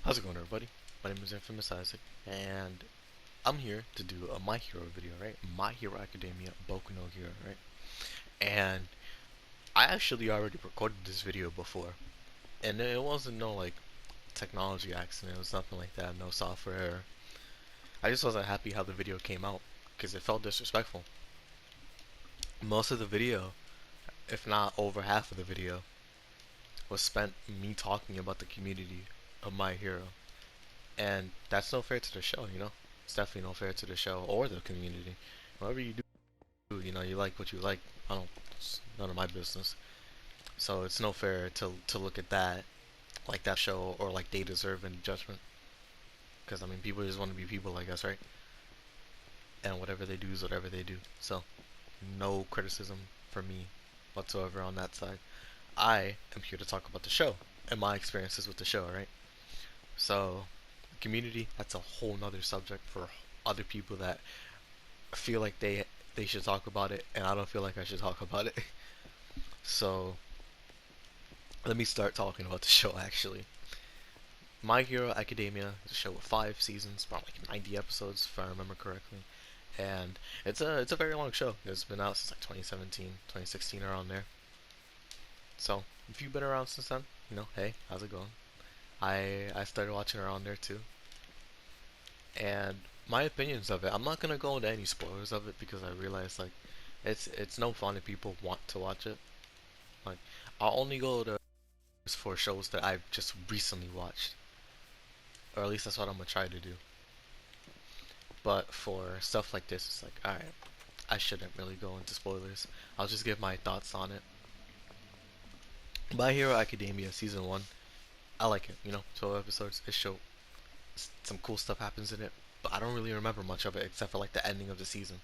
How's it going, everybody? My name is Infamous Isaac, and I'm here to do a My Hero video, right? My Hero Academia Boku no Hero, right? And I actually already recorded this video before, and it wasn't no like technology accident. It was nothing like that. No software error. I just wasn't happy how the video came out because it felt disrespectful. Most of the video, if not over half of the video, was spent me talking about the community of My Hero, and that's no fair to the show, you know. It's definitely no fair to the show or the community. Whatever you do, you like what you like. I don't. It's none of my business. So it's no fair to look at that like that show or like they deserve any judgment. Because I mean, people just want to be people like us, right? And whatever they do is whatever they do. So no criticism for me whatsoever on that side. I am here to talk about the show and my experiences with the show, right? So community, that's a whole nother subject for other people that feel like they should talk about it, and I don't feel like I should talk about it. So let me start talking about the show. Actually, My Hero Academia is a show with 5 seasons, about like 90 episodes if I remember correctly, and it's a very long show. It's been out since like 2017, 2016, around there. So if you've been around since then, hey, how's it going? I started watching around there too, and my opinions of it. I'm not gonna go into any spoilers of it because I realize like it's no fun if people want to watch it. Like I'll only go to for shows that I've just recently watched, or at least that's what I'm gonna try to do. But for stuff like this, it's like, alright, I shouldn't really go into spoilers. I'll just give my thoughts on it. My Hero Academia season one, I like it. 12 episodes. It show some cool stuff happens in it, but I don't really remember much of it except for like the ending of the season.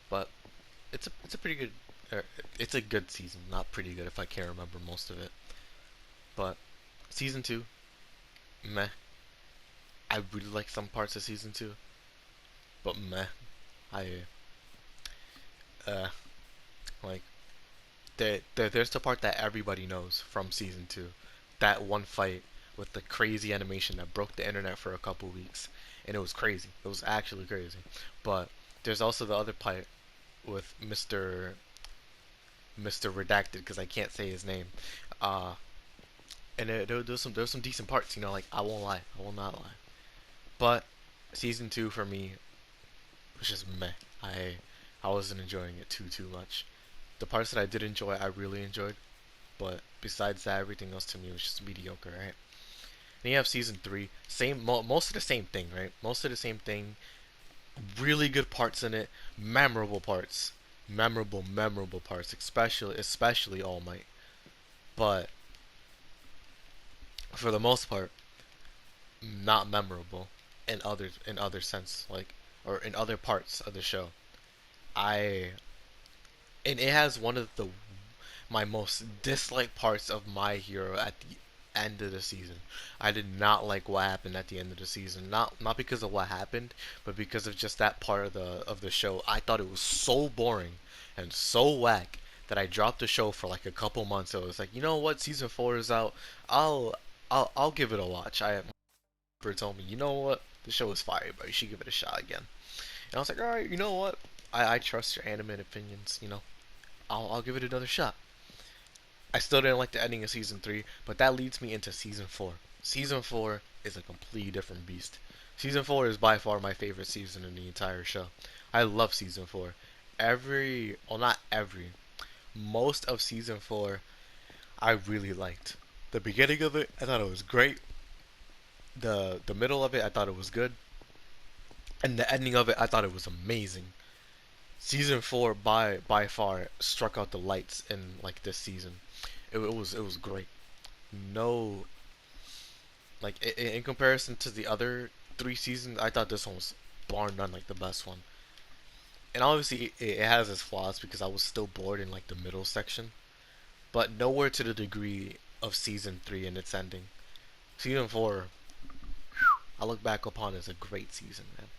But it's a pretty good, er, it's a good season. Not pretty good if I can't remember most of it. But season two, meh. I really like some parts of season two, but meh. I uh like there's the part that everybody knows from season two, that one fight with the crazy animation that broke the internet for a couple weeks, and it was crazy. It was actually crazy. But there's also the other part with Mr. Redacted because I can't say his name. Uh, and there's some decent parts. Like I won't lie, I will not lie. But season two for me was just meh. I wasn't enjoying it too much. The parts that I did enjoy, I really enjoyed. But besides that, everything else to me was just mediocre, right? Then you have season three, most of the same thing, right? Most of the same thing. Really good parts in it, memorable parts, memorable parts, especially All Might. But for the most part, not memorable in other sense, like, or in other parts of the show. I and it has one of the my most disliked parts of My Hero at the end of the season. I did not like what happened at the end of the season. Not because of what happened, but because of just that part of the show. I thought it was so boring and so whack that I dropped the show for like a couple months. So it was like, you know what, season four is out. I'll I'll give it a watch. My brother told me, you know what, the show is fire, but you should give it a shot again. And I was like, all right, you know what, I trust your anime opinions. I'll give it another shot. I still didn't like the ending of season three, but that leads me into season four. Season four is a completely different beast. Season four is by far my favorite season in the entire show. I love season four. Well, not every, most of season four, I really liked. The beginning of it, I thought it was great. The middle of it, I thought it was good, and the ending of it, I thought it was amazing. Season four by far struck out the lights in like this season. It was great. No, like in comparison to the other 3 seasons, I thought this one was bar none like the best one. And obviously it has its flaws because I was still bored in like the middle section, but nowhere to the degree of season three and its ending. Season four, I look back upon as a great season, man,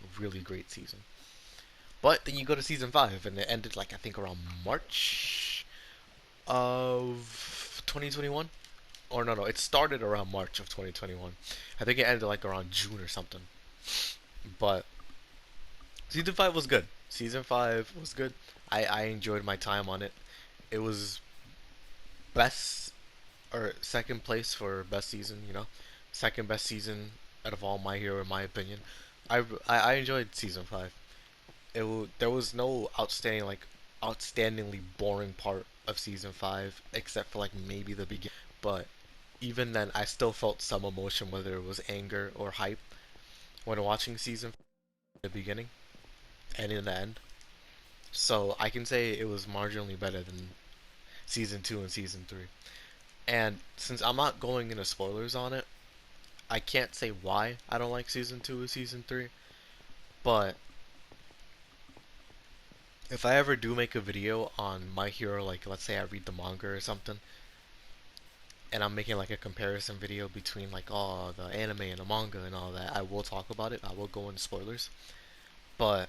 a really great season. But then you go to season five and it ended like I think around March of 2021, or no, it started around March of 2021. I think it ended like around June or something. But season 5 was good. Season 5 was good. I enjoyed my time on it. It was best or second place for best season, you know, second best season out of all My Hero in my opinion. I enjoyed season 5. There was no outstandingly boring part of season 5 except for like maybe the beginning. But even then, I still felt some emotion, whether it was anger or hype, when watching season 5 in the beginning and in the end. So I can say it was marginally better than season 2 and season 3. And since I'm not going into spoilers on it, I can't say why I don't like season 2 or season 3. But if I ever do make a video on My Hero, like let's say I read the manga or something, and I'm making like a comparison video between like all the anime and the manga and all that, I will talk about it. I will go into spoilers. But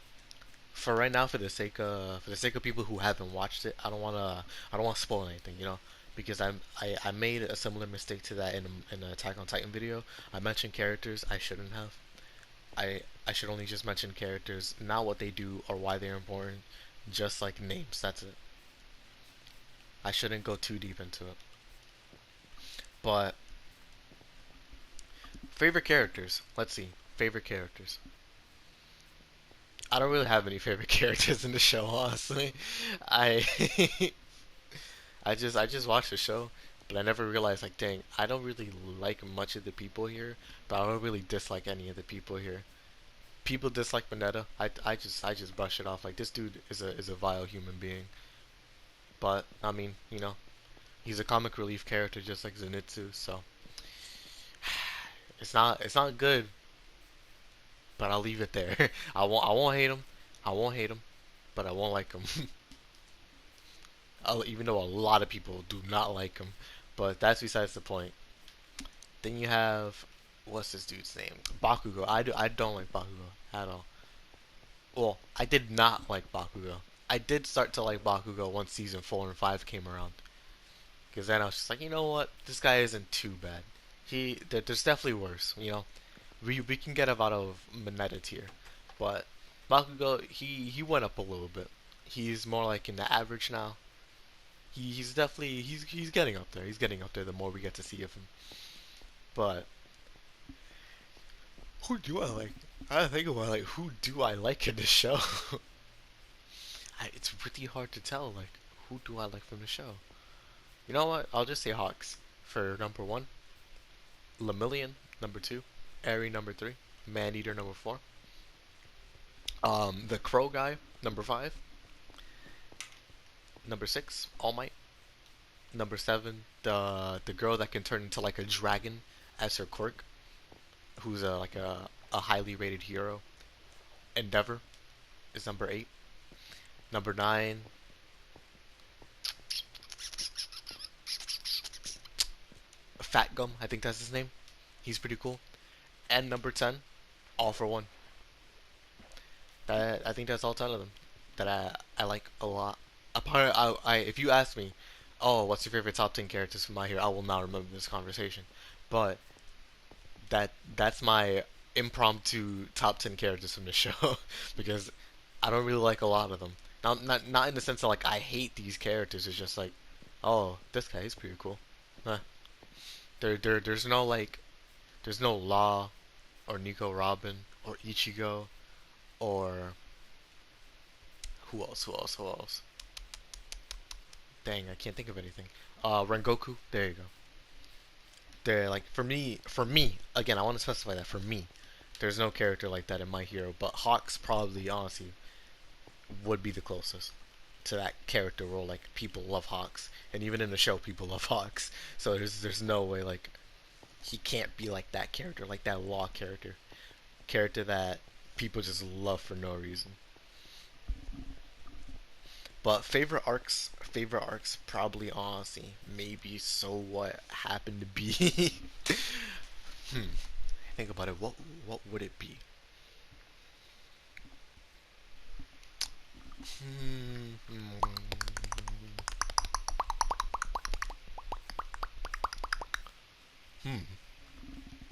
for right now, for the sake of people who haven't watched it, I don't wanna spoil anything, you know, because I made a similar mistake to that in an Attack on Titan video. I mentioned characters I shouldn't have. I should only just mention characters, not what they do or why they're important, just like names. That's it. I shouldn't go too deep into it. But favorite characters. Let's see. Favorite characters. I don't really have any favorite characters in the show, honestly. I I just watched the show, but I never realized like, dang, I don't really like much of the people here, but I don't really dislike any of the people here. People dislike Mineta. I just brush it off like this dude is a vile human being. But I mean, you know, he's a comic relief character just like Zenitsu, so it's not good, but I'll leave it there. I won't hate him. I won't hate him, but I won't like him. Even though a lot of people do not like him, but that's besides the point. Then you have what's this dude's name? Bakugo. I don't like Bakugo at all. Well, I did not like Bakugo. I did start to like Bakugo once season 4 and 5 came around, because then I was just like, you know what, this guy isn't too bad. There's definitely worse. You know, we can get him out of Mineta tier, but Bakugo he went up a little bit. He's more like in the average now. He's definitely he's getting up there. He's getting up there the more we get to see of him. But who do I like? I think about like who do I like in the show? It's really hard to tell. Like who do I like from the show? You know what? I'll just say Hawks for number one, Lemillion number two, Eri number three, Maneater number four, the Crow guy number five, number six, All Might, number seven, the girl that can turn into like a dragon as her quirk, who's a highly rated hero. Endeavor is number eight. Number nine, Fat Gum. I think that's his name. He's pretty cool. And number 10, All for One. I think that's all 10 of them that I like a lot. Apart, if you ask me, oh, what's your favorite top 10 characters from My Hero? I will not remember this conversation. But that's my impromptu top 10 characters from the show because I don't really like a lot of them. Not in the sense of like I hate these characters. It's just like, oh, this guy is pretty cool. Huh. There's no like, there's no Law or Nico Robin or Ichigo or who else? Who else? Who else? Dang, I can't think of anything. Rengoku. There you go. They're like for me again. I want to specify that for me, there's no character like that in My Hero, but Hawks probably honestly would be the closest to that character role. Like people love Hawks, and even in the show, people love Hawks. So there's no way like he can't be like that character, like that Law character that people just love for no reason. But favorite arcs, probably honestly, maybe So What happened to be. hmm. Think about it. What would it be?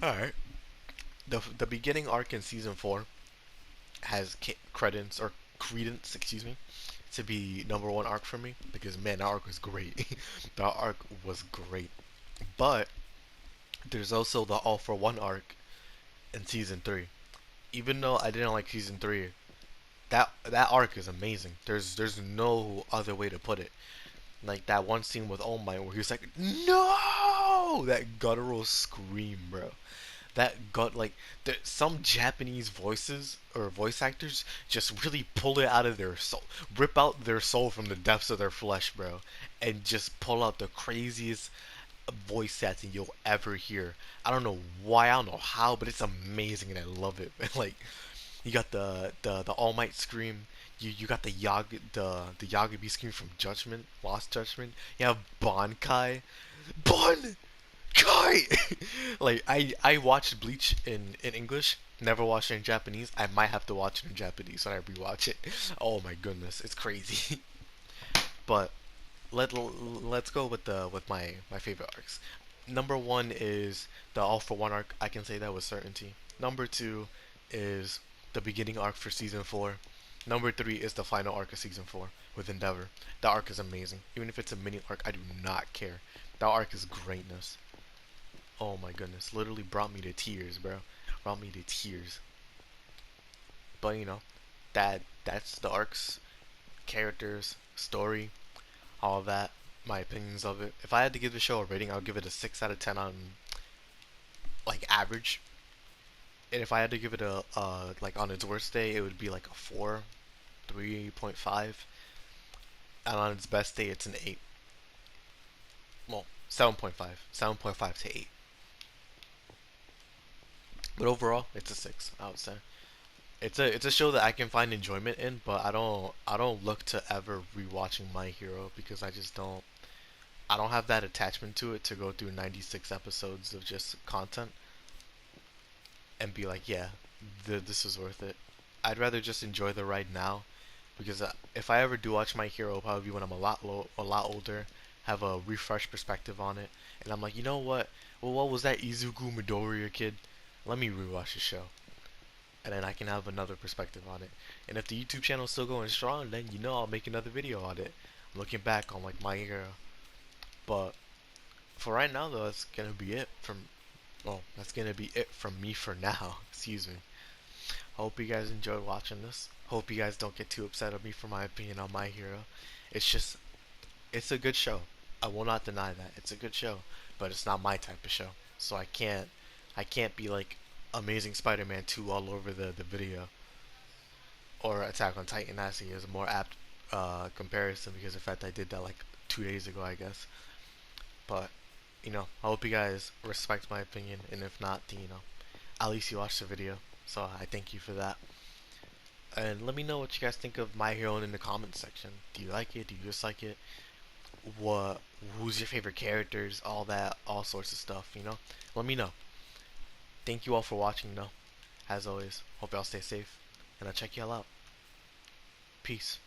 Alright. The beginning arc in season 4 has credence, or credence, excuse me, to be number one arc for me, because man, that arc was great. That arc was great. But there's also the All for One arc in season 3. Even though I didn't like season 3, that arc is amazing. There's no other way to put it. Like that one scene with All Might where he was like, "No!" That guttural scream, bro. That got like some Japanese voices or voice actors just really pull it out of their soul, rip out their soul from the depths of their flesh, bro, and just pull out the craziest voice acting you'll ever hear. I don't know why, I don't know how, but it's amazing and I love it. Like you got the All Might scream. You got the Yagabi scream from Judgment, Lost Judgment. You have Bankai, Bon Kai. Like I watched Bleach in English, never watched it in Japanese. I might have to watch it in Japanese when I rewatch it. Oh my goodness, it's crazy. But let's go with my favorite arcs. Number one is the All for One arc. I can say that with certainty. Number two is the beginning arc for season 4. Number three is the final arc of season 4 with Endeavor. That arc is amazing. Even if it's a mini arc, I do not care. That arc is greatness. Oh my goodness, literally brought me to tears, bro. Brought me to tears. But you know, that's the arcs, characters, story, all of that. My opinions of it. If I had to give the show a rating, I would give it a 6 out of 10 on like average. And if I had to give it a like on its worst day, it would be like a 4, 3.5. And on its best day, it's an 8. Well, 7.5, 7.5 to 8. But overall, it's a 6. I would say. It's a show that I can find enjoyment in, but I don't look to ever rewatching My Hero because I don't have that attachment to it to go through 96 episodes of just content and be like, yeah, this is worth it. I'd rather just enjoy the ride now because if I ever do watch My Hero, it'll probably be when I'm a lot older, have a refreshed perspective on it, and I'm like, you know what? Well, what was that Izuku Midoriya kid? Let me rewatch the show, and then I can have another perspective on it. And if the YouTube channel is still going strong, then you know I'll make another video on it. I'm looking back on like My Hero, but for right now though, that's gonna be it from. Well, that's gonna be it from me for now. Excuse me. Hope you guys enjoyed watching this. Hope you guys don't get too upset at me for my opinion on My Hero. It's just, it's a good show. I will not deny that. It's a good show, but it's not my type of show. So I can't be like Amazing Spider-Man 2 all over the video, or Attack on Titan. Actually is a more apt comparison because of the fact I did that like 2 days ago, I guess. But I hope you guys respect my opinion, and if not, then, at least you watched the video. So I thank you for that. And let me know what you guys think of My Hero in the comments section. Do you like it? Do you dislike it? What? Who's your favorite characters? All that, all sorts of stuff. Let me know. Thank you all for watching. Though, as always, hope y'all stay safe, and I'll check y'all out. Peace.